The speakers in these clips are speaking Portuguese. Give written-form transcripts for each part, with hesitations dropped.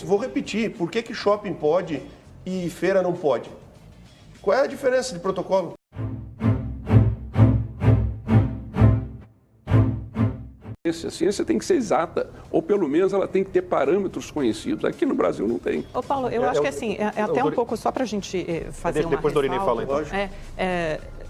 Vou repetir, por que shopping pode e feira não pode? Qual é a diferença de protocolo? A ciência tem que ser exata, ou pelo menos ela tem que ter parâmetros conhecidos. Aqui no Brasil não tem. Ô Paulo, eu acho que assim, é até um pouco só para a gente fazer uma depois do Dorini fala, então.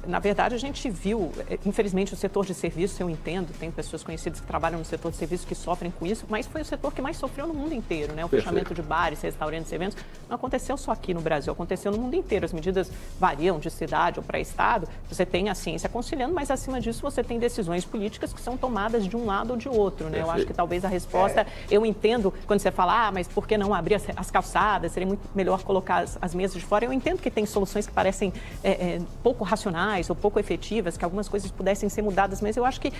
Na verdade, a gente viu, infelizmente, o setor de serviços, eu entendo, tem pessoas conhecidas que trabalham no setor de serviços que sofrem com isso, mas foi o setor que mais sofreu no mundo inteiro, né? O fechamento de bares, restaurantes, eventos, não aconteceu só aqui no Brasil, aconteceu no mundo inteiro. As medidas variam de cidade ou para estado, você tem a ciência aconselhando, mas acima disso você tem decisões políticas que são tomadas de um lado ou de outro, né? Eu acho que talvez a resposta, eu entendo quando você fala, mas por que não abrir as calçadas, seria muito melhor colocar as mesas de fora. Eu entendo que tem soluções que parecem pouco racionais, ou pouco efetivas, que algumas coisas pudessem ser mudadas, mas eu acho que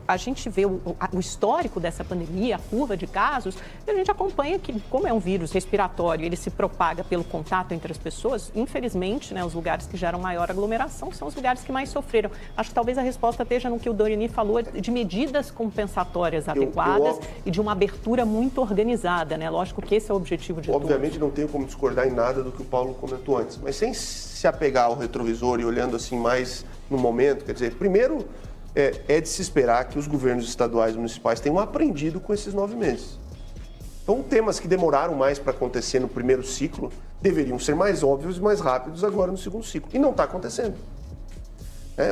a gente vê o histórico dessa pandemia, a curva de casos, e a gente acompanha que, como é um vírus respiratório, ele se propaga pelo contato entre as pessoas, infelizmente, né, os lugares que geram maior aglomeração são os lugares que mais sofreram. Acho que talvez a resposta esteja no que o Dorini falou, de medidas compensatórias adequadas e de uma abertura muito organizada, né? Lógico que esse é o objetivo de Obviamente não tenho como discordar em nada do que o Paulo comentou antes, mas sem se apegar ao retrovisor e olhando assim mais no momento, quer dizer, primeiro é de se esperar que os governos estaduais e municipais tenham aprendido com esses 9 meses. Então, temas que demoraram mais para acontecer no primeiro ciclo deveriam ser mais óbvios e mais rápidos agora no segundo ciclo. E não está acontecendo.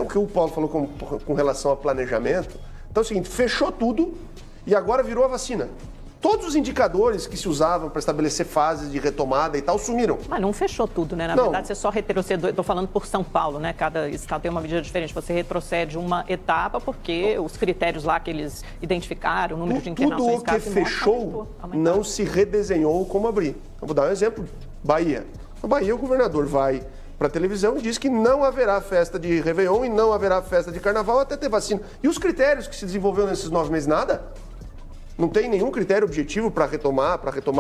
O que o Paulo falou com relação a planejamento. Então é o seguinte, fechou tudo e agora virou a vacina. Todos os indicadores que se usavam para estabelecer fases de retomada e tal sumiram. Mas não fechou tudo, né? Na verdade, você só retrocedeu. Estou falando por São Paulo, né? Cada estado tem uma medida diferente. Você retrocede uma etapa porque os critérios lá que eles identificaram, o número de internações... Tudo o que fechou não se redesenhou como abrir. Eu vou dar um exemplo. Bahia. Na Bahia, o governador vai para a televisão e diz que não haverá festa de Réveillon e não haverá festa de Carnaval até ter vacina. E os critérios que se desenvolveram nesses 9 meses? Nada. Não tem nenhum critério objetivo para retomar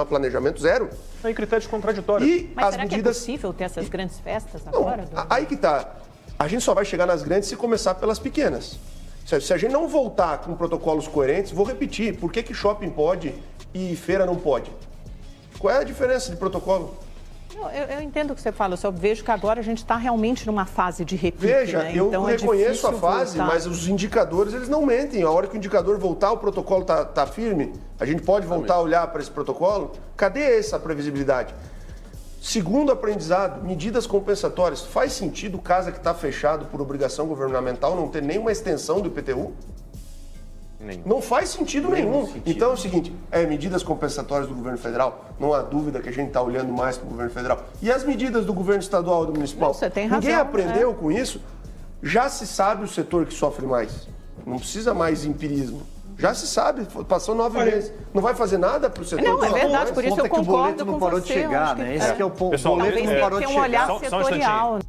planejamento, zero. Tem critérios contraditórios. Mas será que é possível ter essas grandes festas agora? Aí que tá. A gente só vai chegar nas grandes se começar pelas pequenas. Se a gente não voltar com protocolos coerentes, vou repetir, por que shopping pode e feira não pode? Qual é a diferença de protocolo? Eu entendo o que você fala, eu só vejo que agora a gente está realmente numa fase de repique. Veja, né? eu então reconheço a fase, voltar. mas os indicadores eles não mentem. A hora que o indicador voltar, o protocolo tá firme, a gente pode voltar a olhar para esse protocolo? Cadê essa previsibilidade? Segundo aprendizado, medidas compensatórias. Faz sentido casa que está fechado por obrigação governamental não ter nenhuma extensão do IPTU? Não faz sentido nenhum. Então é o seguinte, medidas compensatórias do governo federal, não há dúvida que a gente está olhando mais para o governo federal. E as medidas do governo estadual e do municipal? Não, você tem razão, ninguém aprendeu com isso? Já se sabe o setor que sofre mais. Não precisa mais empirismo. Já se sabe, passou 9 meses. Não vai fazer nada para o setor? Não, é verdade, por isso eu concordo com você. O boleto não parou de chegar, né? Esse que é o ponto. Pessoal, o boleto não parou de chegar. Tem um olhar setorial.